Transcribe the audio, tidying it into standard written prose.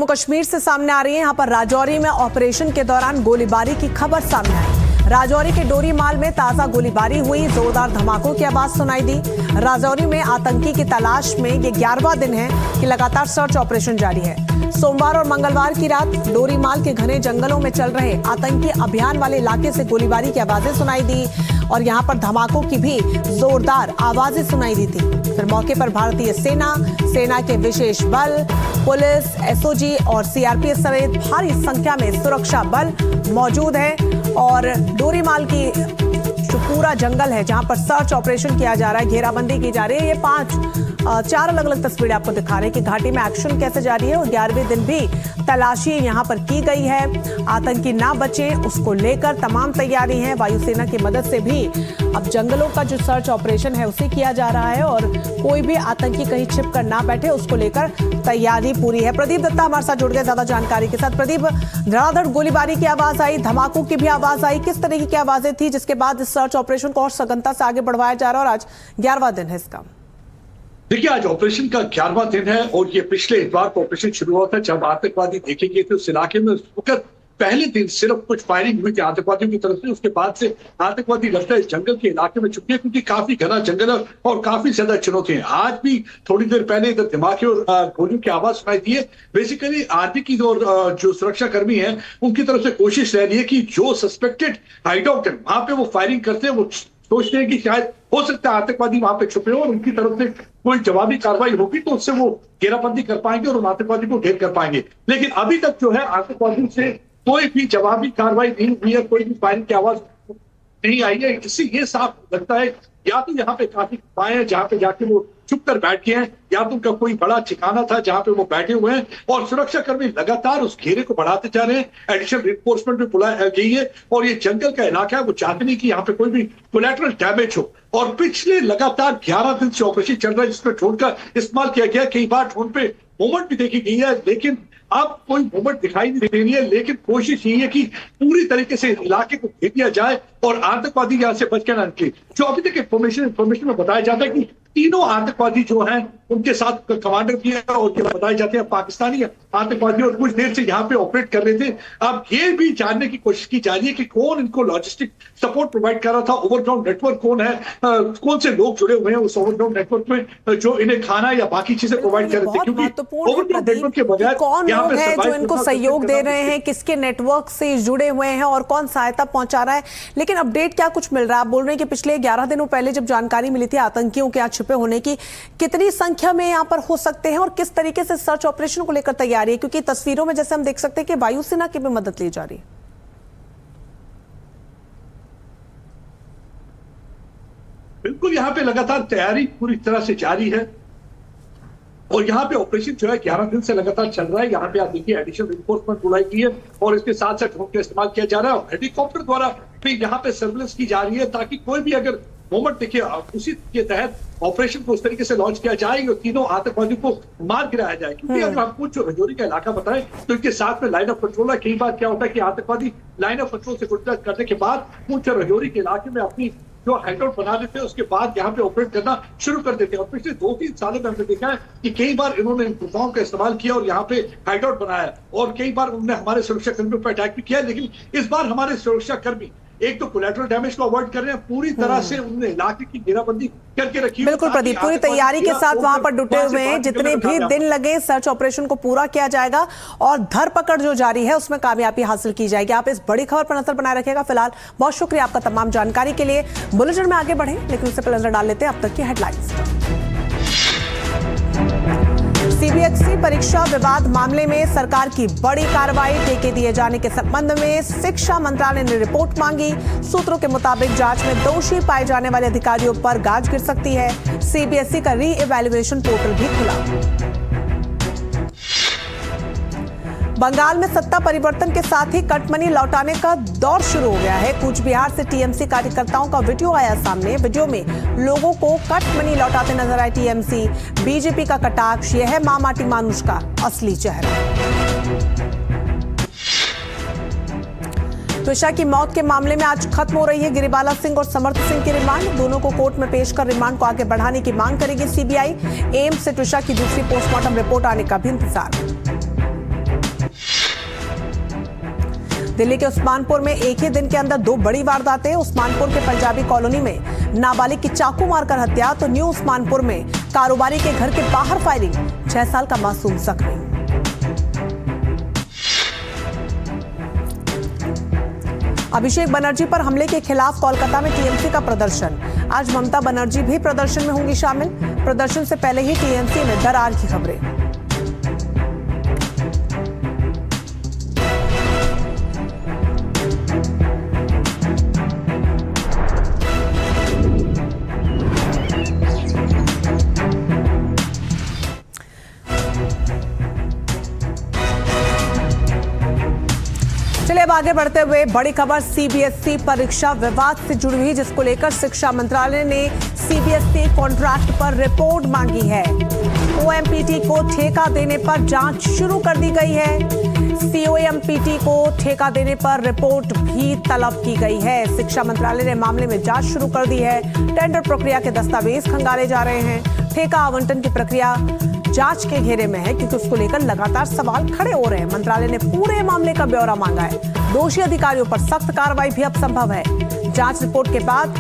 जम्मू कश्मीर से सामने आ रही है। यहाँ पर राजौरी में ऑपरेशन के दौरान गोलीबारी की खबर सामने आई। राजौरी के डोरीमाल में ताजा गोलीबारी हुई, जोरदार धमाकों की आवाज सुनाई दी। राजौरी में आतंकी की तलाश में ये 11वां दिन है कि लगातार सर्च ऑपरेशन जारी है। सोमवार और मंगलवार की रात डोरीमाल के घने जंगलों में चल रहे आतंकी अभियान वाले इलाके से गोलीबारी की आवाजें सुनाई दी और यहाँ पर धमाकों की भी जोरदार आवाजें सुनाई दी थी। फिर मौके पर भारतीय सेना के विशेष बल, पुलिस, एसओजी और सीआरपीएफ समेत भारी संख्या में सुरक्षा बल मौजूद हैं और डोरीमाल की जो पूरा जंगल है जहां पर सर्च ऑपरेशन किया जा रहा है, घेराबंदी की जा रही है। ये 4 अलग अलग तस्वीरें आपको दिखा रहे हैं कि घाटी में एक्शन कैसे जारी है और 11वें दिन भी तलाशी यहां पर की गई है। आतंकी ना बचे उसको लेकर तमाम तैयारी है। वायुसेना की मदद से भी अब जंगलों का जो सर्च ऑपरेशन है उसे किया जा रहा है और कोई भी आतंकी कहीं छिप कर ना बैठे उसको लेकर तैयारी पूरी है। प्रदीप दत्ता हमारे साथ जुड़ गए ज्यादा जानकारी के साथ। प्रदीप, धड़ाधड़ गोलीबारी की आवाज आई, धमाकों की भी आवाज आई, किस तरीके की आवाजें थी जिसके बाद इस सर्च ऑपरेशन को और सघनता से आगे बढ़वाया जा रहा है और आज 11वां दिन है इसका? देखिए, आज ऑपरेशन का 11वां दिन है और ये पिछले इतवार को ऑपरेशन शुरू हुआ था जब आतंकवादी देखे गए थे उस इलाके में। उस वक्त पहले दिन सिर्फ कुछ फायरिंग हुई थी आतंकवादियों की तरफ से। उसके बाद से आतंकवादी लगता है इस जंगल के इलाके में छुपे क्योंकि काफी घना जंगल है और काफी ज्यादा चुनौती है। आज भी थोड़ी देर पहले इधर धमाके और गोलियों की आवाज सुनाई दी है। बेसिकली आर्मी की जो सुरक्षा कर्मी है उनकी तरफ से कोशिश रह रही है कि जो सस्पेक्टेड हाइडआउट है वहां पे वो फायरिंग करते हैं। वो सोचते हैं कि शायद हो सकता है आतंकवादी वहां पे छुपे हो और उनकी तरफ से कोई जवाबी कार्रवाई होगी तो उससे वो घेराबंदी कर पाएंगे और उन आतंकवादी को ढेर कर पाएंगे। लेकिन अभी तक जो है आतंकवादियों से कोई भी जवाबी कार्रवाई नहीं हुई है, कोई भी फायरिंग की आवाज नहीं आई है। इससे ये साफ लगता है या तो यहाँ पे काफी गुफाएं हैं जहां पे जाके वो चुप कर बैठ गए हैं या तो उनका कोई बड़ा ठिकाना था जहां पे वो बैठे हुए हैं और सुरक्षा कर्मी लगातार उस घेरे को बढ़ाते जा रहे हैं। एडिशनल रिइंफोर्समेंट भी बुलाई गई है और ये जंगल का इलाका है, वो चाहते नहीं कि यहाँ पे कोई भी कोलैटरल डैमेज हो। और पिछले लगातार 11 दिन से ऑपरेशन चल रहा है जिसमें ड्रोन का इस्तेमाल किया गया। कई बार ड्रोन पे मूवमेंट भी देखी गई है लेकिन अब कोई मूवमेंट दिखाई नहीं दे रही है। लेकिन कोशिश यही है कि पूरी तरीके से इलाके को घेर दिया जाए और आतंकवादी यहाँ से बच कर ना निकले। जो अभी तक इंफॉर्मेशन में बताया जाता है कि तीनों आतंकवादी जो हैं उनके साथ कमांडर भी है और ये बताए जाते हैं पाकिस्तानी आतंकवादी और कुछ देर से यहाँ पे ऑपरेट कर रहे थे। अब ये भी जानने की कोशिश की जा रही है कि कौन इनको लॉजिस्टिक सपोर्ट प्रोवाइड कर रहा था, ओवरग्राउंड नेटवर्क कौन है, कौन से लोग जुड़े हुए हैं उस ओवरग्राउंड नेटवर्क में जो इन्हें खाना या बाकी चीजें प्रोवाइड कर रहे थे। क्योंकि ओवरग्राउंड नेटवर्क के बगैर कौन लोग हैं जो इनको सहयोग दे रहे हैं, किसके नेटवर्क से जुड़े हुए हैं और कौन सहायता पहुंचा रहा है। लेकिन अपडेट क्या कुछ मिल रहा है? आप बोल रहे हैं कि पिछले 11 दिनों पहले जब जानकारी मिली थी आतंकियों के यहाँ छिपे होने की, कितनी संख्या में यहाँ पर हो सकते हैं और किस तरीके से सर्च ऑपरेशन को लेकर तैयारी है? क्योंकि तस्वीरों में जैसे हम देख सकते हैं कि वायुसेना की भी मदद ली जा रही है। बिल्कुल, यहाँ पे लगातार तैयारी पूरी तरह से जारी है और यहाँ पे ऑपरेशन जो है 11 दिन से लगातार चल रहा है। यहाँ पे आप देखिए एडिशनल रिइंफोर्समेंट बुलाई गई है और इसके साथ साथ ड्रोन का इस्तेमाल किया जा रहा है और हेलीकॉप्टर द्वारा भी यहाँ पे सर्विलेंस की जा रही है ताकि कोई भी अगर मोमेंट देखिए उसी के तहत ऑपरेशन को उस तरीके से लॉन्च किया जाए और तीनों आतंकवादियों को मार गिराया जाए। क्योंकि अगर आपको जो रजौरी का इलाका बताएं तो इनके साथ में लाइन ऑफ कंट्रोल है। कई बार क्या होता है कि आतंकवादी लाइन ऑफ कंट्रोल से गुजर करने के बाद कुछ रजौरी के इलाके में अपनी जो हाइडआउट बना देते हैं उसके बाद यहाँ पे ऑपरेट करना शुरू कर देते हैं। और पिछले 2-3 सालों में हमने देखा है कि कई बार इन्होंने गुफाओं का इस्तेमाल किया और यहाँ पे हाइडआउट बनाया और कई बार उन्होंने हमारे सुरक्षा कर्मियों पर अटैक भी किया। लेकिन इस बार हमारे सुरक्षा कर्मी एक तो कोलैटरल डैमेज को अवॉइड कर रहे हैं, पूरी तरह से उन्होंने इलाके की घेराबंदी करके रखी है। बिल्कुल प्रदीप, पूरी तैयारी के साथ वहां पर डटे हुए हैं। जितने भी दिन लगे सर्च ऑपरेशन को पूरा किया जाएगा और धरपकड़ जो जारी है उसमें कामयाबी हासिल की जाएगी। आप इस बड़ी खबर पर नजर बनाए रखिएगा। फिलहाल बहुत शुक्रिया आपका तमाम जानकारी के लिए। बुलेटिन में आगे बढ़े लेकिन उससे पहले नजर डाल लेते हैं अब तक की हेडलाइंस। सीबीएसई परीक्षा विवाद मामले में सरकार की बड़ी कार्रवाई, ठेके दिए जाने के संबंध में शिक्षा मंत्रालय ने रिपोर्ट मांगी। सूत्रों के मुताबिक जांच में दोषी पाए जाने वाले अधिकारियों पर गाज गिर सकती है। सीबीएसई का री इवैल्यूएशन पोर्टल भी खुला। बंगाल में सत्ता परिवर्तन के साथ ही कटमनी लौटाने का दौर शुरू हो गया है। कूच बिहार से टीएमसी कार्यकर्ताओं का वीडियो आया सामने। वीडियो में लोगों को कटमनी लौटाते नजर आए टीएमसी। बीजेपी का कटाक्ष, यह है माटी मानुष का असली चेहरा। त्विषा की मौत के मामले में आज खत्म हो रही है गिरिबाला सिंह और समर्थ सिंह की रिमांड। दोनों को कोर्ट में पेश कर रिमांड को आगे बढ़ाने की मांग करेगी सीबीआई। एम्स से त्विषा की दूसरी पोस्टमार्टम रिपोर्ट आने का भी इंतजार। दिल्ली के उस्मानपुर में एक ही दिन के अंदर 2 बड़ी वारदातें। उस्मानपुर के पंजाबी कॉलोनी में नाबालिग की चाकू मारकर हत्या, तो न्यू उस्मानपुर में कारोबारी के घर के बाहर फायरिंग, 6 साल का मासूम जख्मी। अभिषेक बनर्जी पर हमले के खिलाफ कोलकाता में टीएमसी का प्रदर्शन। आज ममता बनर्जी भी प्रदर्शन में होंगी शामिल। प्रदर्शन से पहले ही टीएमसी में दरार की खबरें। चलिए अब आगे बढ़ते हुए बड़ी खबर सीबीएसई परीक्षा विवाद से जुड़ी हुई, जिसको लेकर शिक्षा मंत्रालय ने सीबीएसई कॉन्ट्रैक्ट पर रिपोर्ट मांगी है। ओएमपीटी को ठेका देने पर जांच शुरू कर दी गई है। सीओएमपीटी को ठेका देने पर रिपोर्ट भी तलब की गई है। शिक्षा मंत्रालय ने मामले में जांच शुरू कर दी है। टेंडर प्रक्रिया के दस्तावेज खंगाले जा रहे हैं। ठेका आवंटन की प्रक्रिया जांच के घेरे में है, क्योंकि उसको लेकर लगातार सवाल खड़े हो रहे हैं। मंत्रालय ने पूरे मामले का ब्यौरा मांगा है। दोषी अधिकारियों पर सख्त कार्रवाई भी अब संभव है। जांच रिपोर्ट के बाद